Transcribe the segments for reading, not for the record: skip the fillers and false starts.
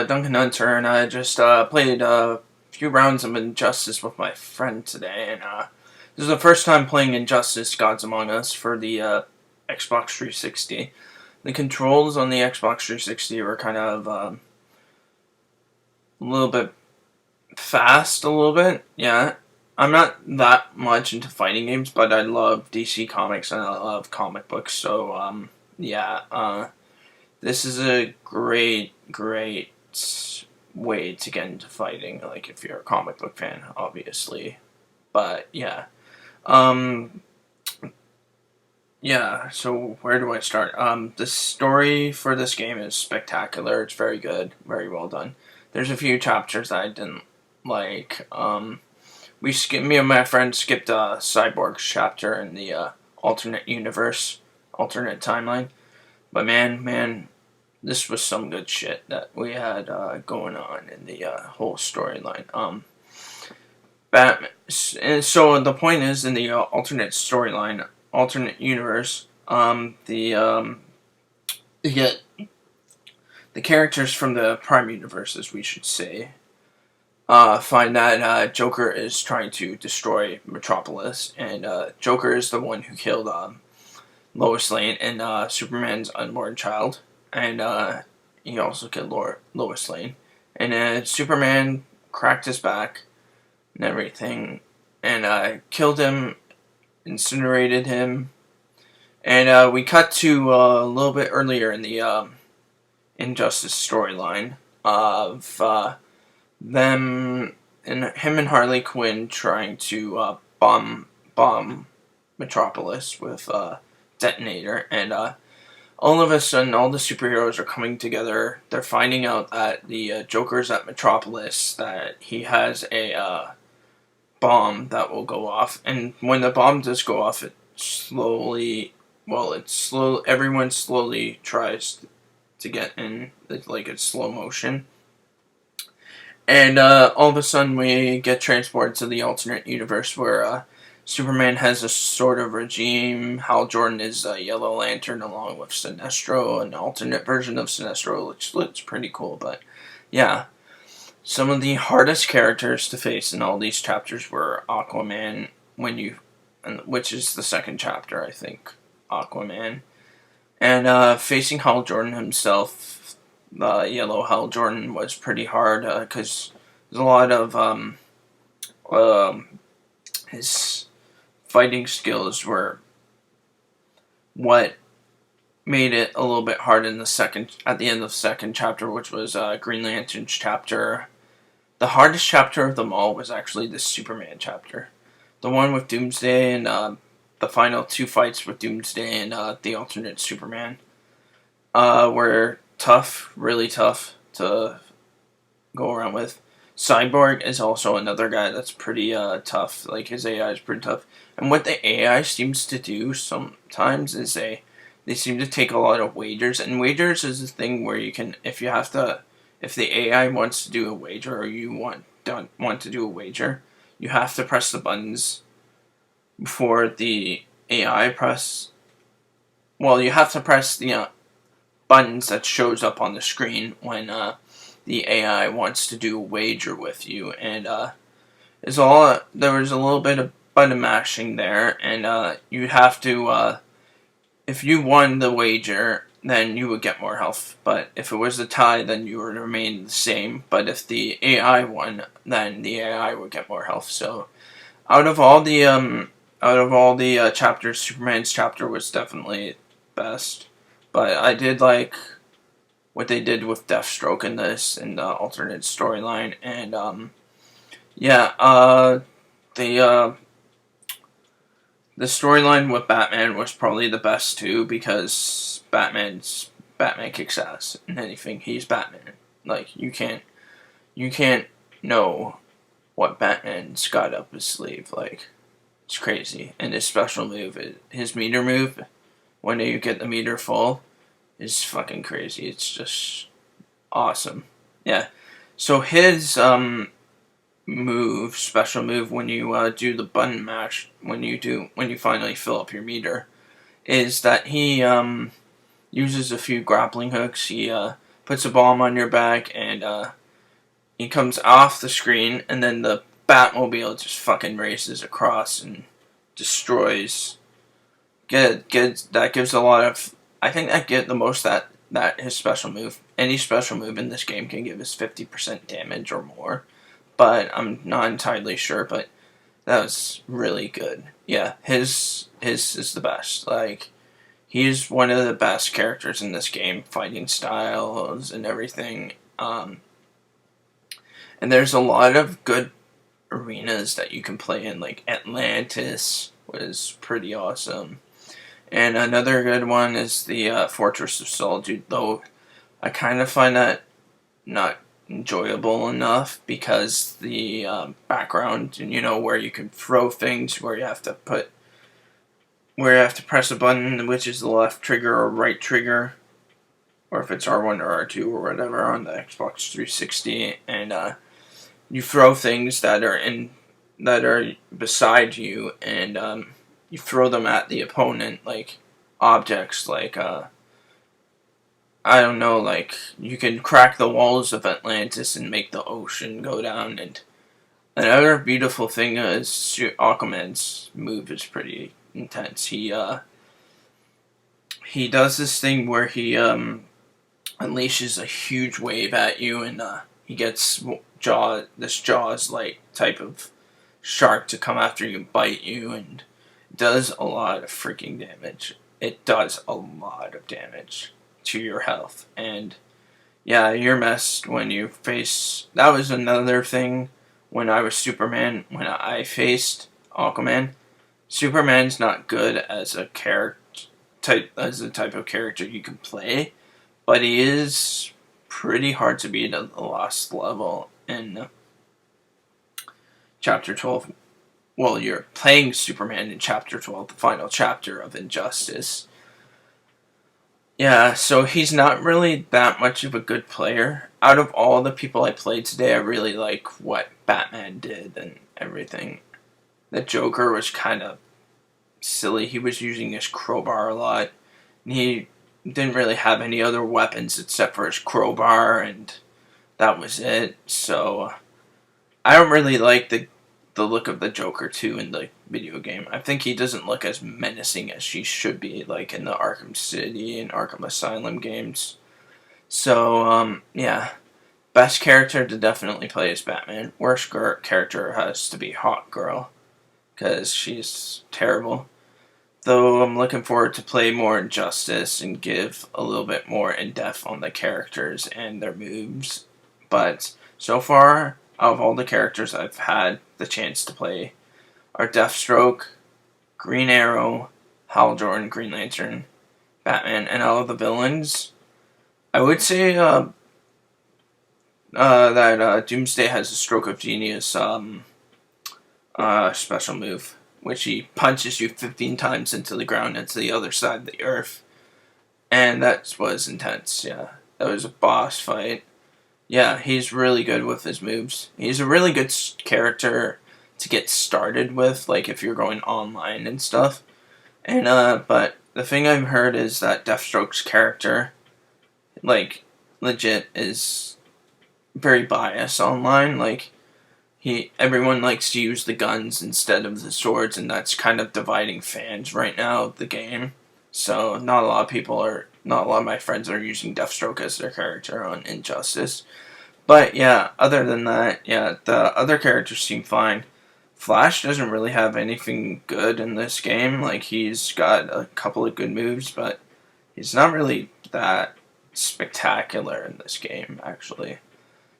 Duncan Hunter, and I just played a few rounds of Injustice with my friend today, and this is the first time playing Injustice Gods Among Us for the Xbox 360. The controls on the Xbox 360 were kind of a little bit fast, a little bit, yeah. I'm not that much into fighting games, but I love DC Comics and I love comic books, so, yeah, this is a great way to get into fighting, like if you're a comic book fan, obviously. But yeah. Um yeah, so where do I start? The story for this game is spectacular. It's very good, very well done. There's a few chapters that I didn't like. Me and my friend skipped Cyborg's chapter in the alternate universe, alternate timeline. But man, this was some good shit that we had going on in the whole storyline. Batman. And so the point is, in the alternate storyline, alternate universe, you get the characters from the prime universes, we should say, find that Joker is trying to destroy Metropolis, and Joker is the one who killed Lois Lane and Superman's unborn child, and he also killed Lois Lane. And Superman cracked his back and everything, and killed him, incinerated him, and we cut to a little bit earlier in the Injustice storyline of them and him and Harley Quinn trying to bomb Metropolis with detonator, and all of a sudden all the superheroes are coming together. They're finding out that the Joker's at Metropolis, that he has a bomb that will go off, and when the bomb does go off, everyone slowly tries to get in, like it's slow motion. And all of a sudden we get transported to the alternate universe where Superman has a sort of regime. Hal Jordan is a Yellow Lantern along with Sinestro, an alternate version of Sinestro, which looks pretty cool. But yeah, some of the hardest characters to face in all these chapters were Aquaman, which is the second chapter, I think, Aquaman, and facing Hal Jordan himself. Yellow Hal Jordan was pretty hard because there's a lot of his fighting skills were what made it a little bit hard at the end of the second chapter, which was Green Lantern's chapter. The hardest chapter of them all was actually the Superman chapter, the one with Doomsday, and the final two fights with Doomsday and the alternate Superman were tough, really tough to go around with. Cyborg is also another guy that's pretty tough. Like, his AI is pretty tough. And what the AI seems to do sometimes is they seem to take a lot of wagers. And wagers is a thing where you can, if the AI wants to do a wager, or you want to do a wager, you have to press the buttons before the AI press. Well, you have to press the buttons that shows up on the screen when the AI wants to do a wager with you, and there was a little bit of button mashing there, and you have to if you won the wager, then you would get more health, but if it was a tie, then you would remain the same. But if the AI won, then the AI would get more health. So out of all the chapters, Superman's chapter was definitely best. But I did like what they did with Deathstroke in this, in the alternate storyline, and the storyline with Batman was probably the best too, because Batman kicks ass in anything. He's Batman. Like, you can't know what Batman's got up his sleeve. Like, it's crazy. And his special move, his meter move, when you get the meter full, is fucking crazy. It's just awesome. Yeah. So his special move, when you do the button mash, when you finally fill up your meter, is that he uses a few grappling hooks. He puts a bomb on your back, and he comes off the screen, and then the Batmobile just fucking races across and destroys. That gives a lot of. I think that get the most that his special move. Any special move in this game can give us 50% damage or more, but I'm not entirely sure. But that was really good. Yeah, his is the best. Like, he's one of the best characters in this game, fighting styles and everything. And there's a lot of good arenas that you can play in, like Atlantis was pretty awesome. And another good one is the Fortress of Solitude, though I kind of find that not enjoyable enough because the background, and where you can throw things, where you have to press a button, which is the left trigger or right trigger, or if it's R1 or R2 or whatever on the Xbox 360, and you throw things that are beside you, and you throw them at the opponent, like objects, like I don't know, like you can crack the walls of Atlantis and make the ocean go down. And another beautiful thing is Aquaman's move is pretty intense. He does this thing where he unleashes a huge wave at you, and he gets this Jaws like type of shark to come after you and bite you, and does a lot of freaking damage. It does a lot of damage to your health, and yeah, you're messed when you face. That was another thing when I was Superman. When I faced Aquaman, Superman's not good as a type of character you can play, but he is pretty hard to beat at the last level in Chapter 12. Well, you're playing Superman in Chapter 12, the final chapter of Injustice. Yeah, so he's not really that much of a good player. Out of all the people I played today, I really like what Batman did and everything. The Joker was kind of silly. He was using his crowbar a lot. And he didn't really have any other weapons except for his crowbar, and that was it. So I don't really like the look of the Joker 2 in the video game. I think he doesn't look as menacing as he should be, like in the Arkham City and Arkham Asylum games. So, yeah. Best character to definitely play is Batman. Worst character has to be Hawkgirl, because she's terrible. Though I'm looking forward to play more Injustice and give a little bit more in-depth on the characters and their moves. But so far, out of all the characters I've had the chance to play, are Deathstroke, Green Arrow, Hal Jordan, Green Lantern, Batman, and all of the villains. I would say that Doomsday has a Stroke of Genius special move, which he punches you 15 times into the ground into the other side of the earth. And that was intense, yeah. That was a boss fight. Yeah, he's really good with his moves. He's a really good character to get started with, like if you're going online and stuff. And but the thing I've heard is that Deathstroke's character, like, legit is very biased online. Like, everyone likes to use the guns instead of the swords, and that's kind of dividing fans right now of the game. So not a lot of my friends are using Deathstroke as their character on Injustice. But yeah, other than that, yeah, the other characters seem fine. Flash doesn't really have anything good in this game. Like, he's got a couple of good moves, but he's not really that spectacular in this game, actually.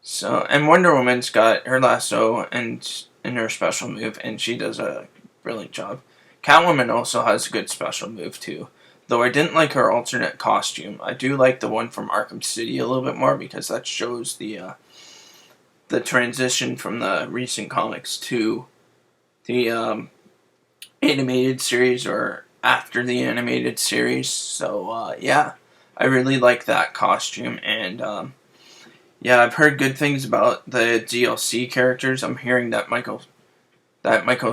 So, and Wonder Woman's got her lasso and her special move, and she does a brilliant job. Catwoman also has a good special move, too. Though I didn't like her alternate costume. I do like the one from Arkham City a little bit more, because that shows the transition from the recent comics to the animated series, or after the animated series. So, yeah, I really like that costume, and yeah, I've heard good things about the DLC characters. I'm hearing that Michael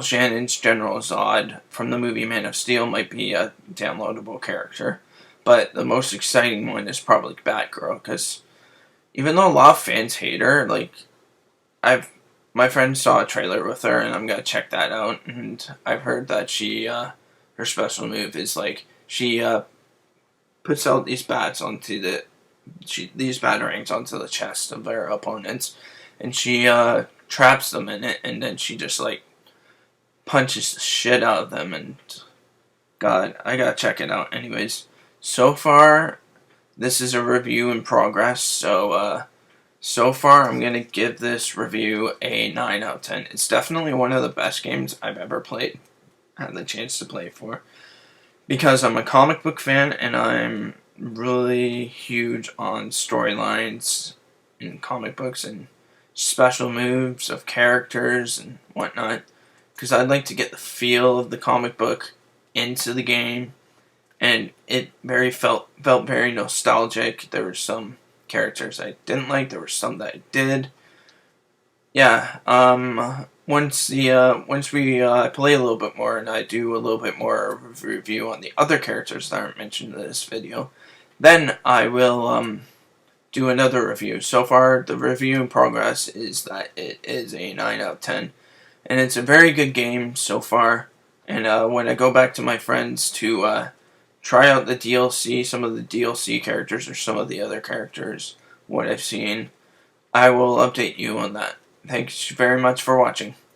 Shannon's General Zod from the movie Man of Steel might be a downloadable character. But the most exciting one is probably Batgirl, because even though a lot of fans hate her, like, my friend saw a trailer with her, and I'm gonna check that out. And I've heard that her special move is like she puts out these these batarangs onto the chest of her opponents, and she traps them in it, and then she just like punches the shit out of them. And God, I gotta check it out. Anyways, so far this is a review in progress, so far I'm gonna give this review a 9 out of 10. It's definitely one of the best games I've ever played, had the chance to play for, because I'm a comic book fan and I'm really huge on storylines in comic books and special moves of characters and whatnot, because I'd like to get the feel of the comic book into the game, and it felt very nostalgic. There were some characters I didn't like, there were some that I did. Yeah, once we play a little bit more and I do a little bit more review on the other characters that aren't mentioned in this video, then I will do another review. So far, the review in progress is that it is a 9 out of 10, and it's a very good game so far. And when I go back to my friends to try out the DLC, some of the DLC characters or some of the other characters, what I've seen, I will update you on that. Thanks very much for watching.